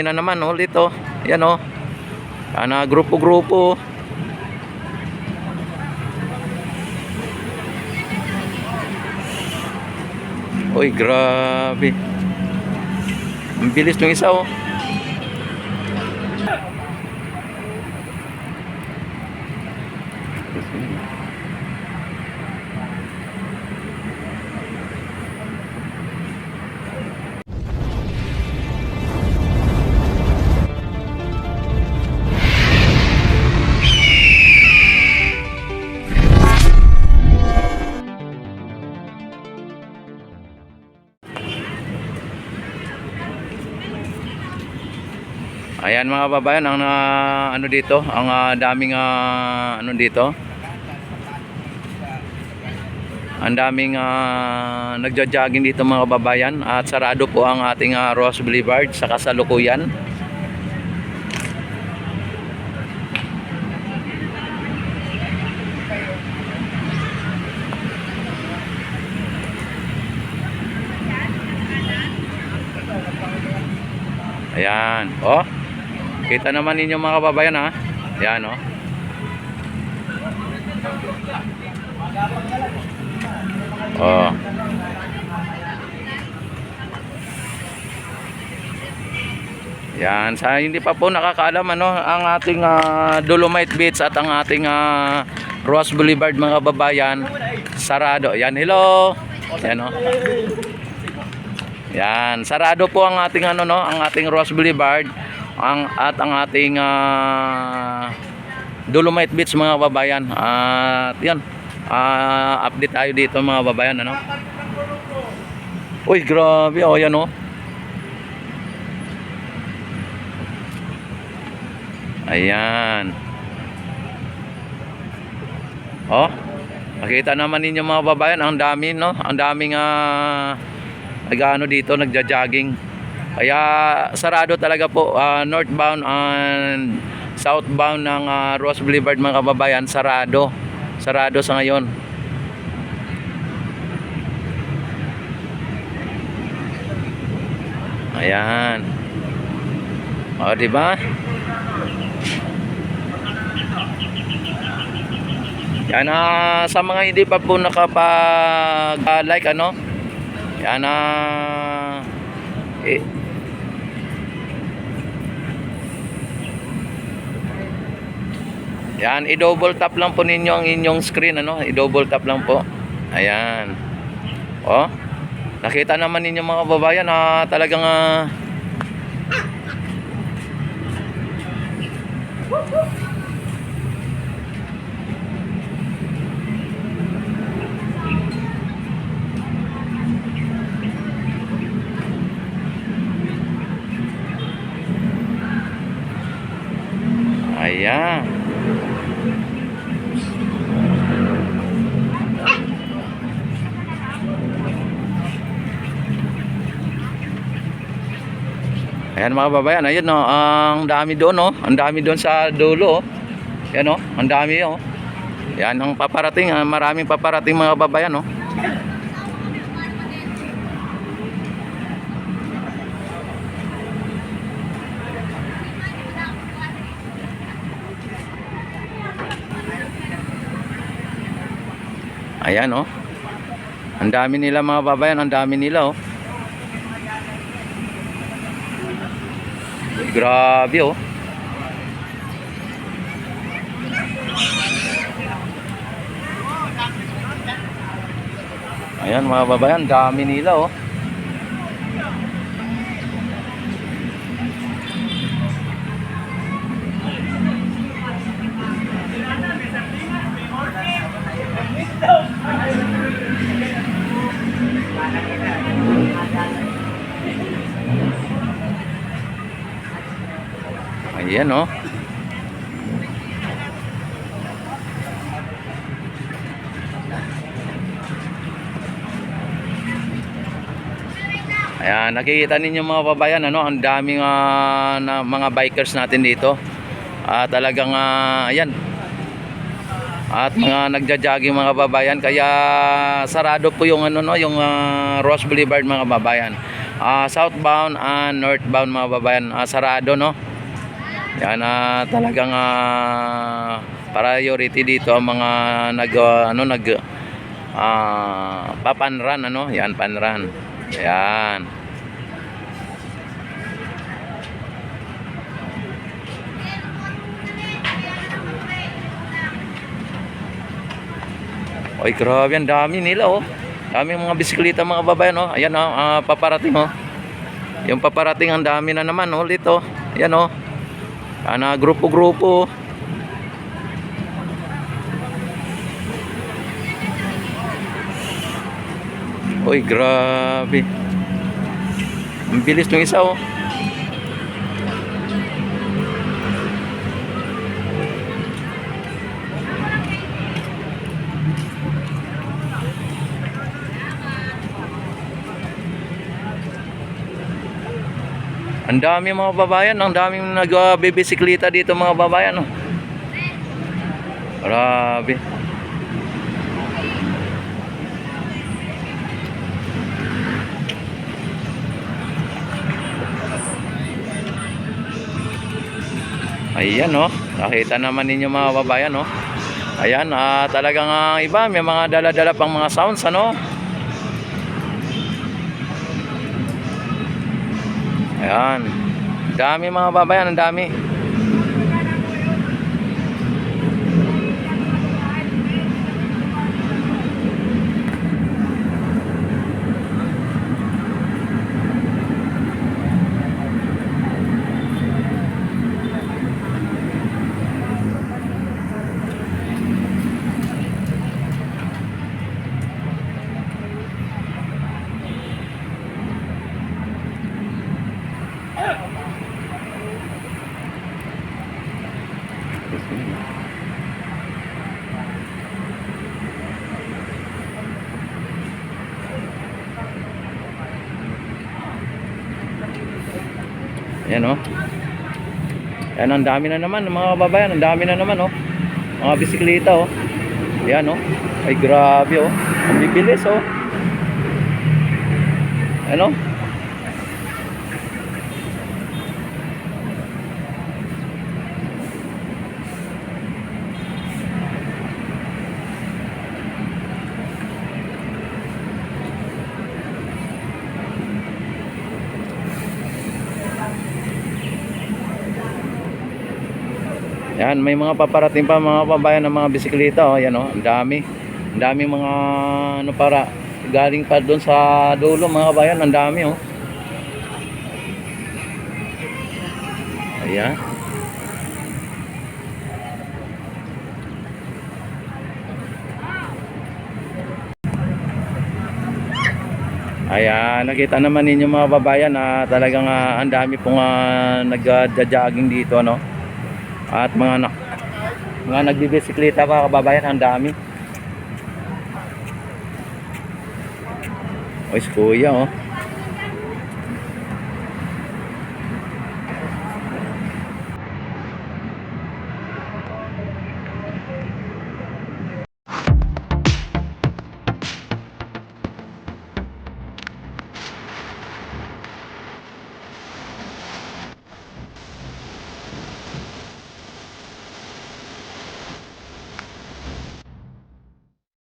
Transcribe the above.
Na naman ulit oh. Yan oh. Grupo-grupo. Uy, grabe. Ang bilis ng isa oh. Ayan mga babayan, ang ano dito, ang daming ano dito. Ang daming nagja-jogging dito mga babayan at sarado po ang ating Ross Boulevard sa kasalukuyan. Ayan, oh. Kita naman ninyo mga kababayan ha. Yan oh. Oh. Yan, sa hindi pa po nakakaalam ano ang ating Dolomite Beach at ang ating Ross Boulevard mga kababayan, sarado. Yan, hello. Yan oh. Yan, sarado po ang ating ano no, ang ating Ross Boulevard at ang ating Dolomite Beach mga babayan. At yan, update tayo dito mga babayan ano. Uy, grabe oh, yan oh. Ayan. Oh, nakita naman ninyo mga babayan, ang dami no, ang daming nag-ano dito, nagja-jogging. Kaya sarado talaga po northbound and southbound ng Ross Boulevard mga kababayan, sarado. Sarado sa ngayon. Ayan. O, di ba? Yan sa mga hindi pa po nakapag-like ano. Yan yan, i-double tap lang po ninyo ang inyong screen ano, i-double tap lang po. Ayan. Oh. Nakita naman ninyo mga babayan talagang ayan. Ayan mga babayan, ayun no, ang dami doon no, ang dami doon sa dulo. Yan no, ang dami oh. Yan ang paparating, maraming paparating mga babayan no. Ayan oh. Ang dami nila mga babayan, ang dami nila oh. Grabe oh. Ayan mga babayan, dami nila oh. Ayan oh. Ayan, nakikita ninyo mga babayan ano, ang daming na mga bikers natin dito. Talagang ayan. At mga nagja-jogging mga babayan, kaya sarado po yung ano no, yung Ross Boulevard mga babayan. southbound and northbound mga babayan, sarado, no. Yan, talagang priority dito ang mga papanran, ano. Yan, panran. Yan. Oy, grabe, ang dami nila, oh. Dami mga bisikleta mga babayan, oh. Ayan, oh, paparating, oh. Yung paparating, ang dami na naman, oh, dito. Ayan, oh. Grupo-grupo. Oy, grabe. Ang bilis ng isa, oh. Ang dami mga babayan, ang daming nagbibisikleta dito mga babayan, oh. Grabe. Ayan, oh. Nakita naman ninyo mga babayan, oh. Ayan, talagang iba, may mga dala-dala pang mga sounds, ano. Ayan. Dami mga babayan, ang dami. Ayan, oh. Ayan, ang dami na naman mga babayan, ang dami na naman, oh. Mga bisikleta, oh. Ayan, oh. Ay, grabe, oh. Ang bibilis, oh. Ayan, oh. Yan, may mga paparating pa mga babayan ng mga bisikleta, oh. Yan, oh, ang dami. Ang dami mga para galing pa doon sa dulo mga bayan, ang dami, oh. Ayan. Ayan, nakita naman ninyo mga babayan na talagang ang dami pong nagja-jogging dito, no. At mga nagbibisikleta pa kababayan, ang dami. Oy, si kuya, oh.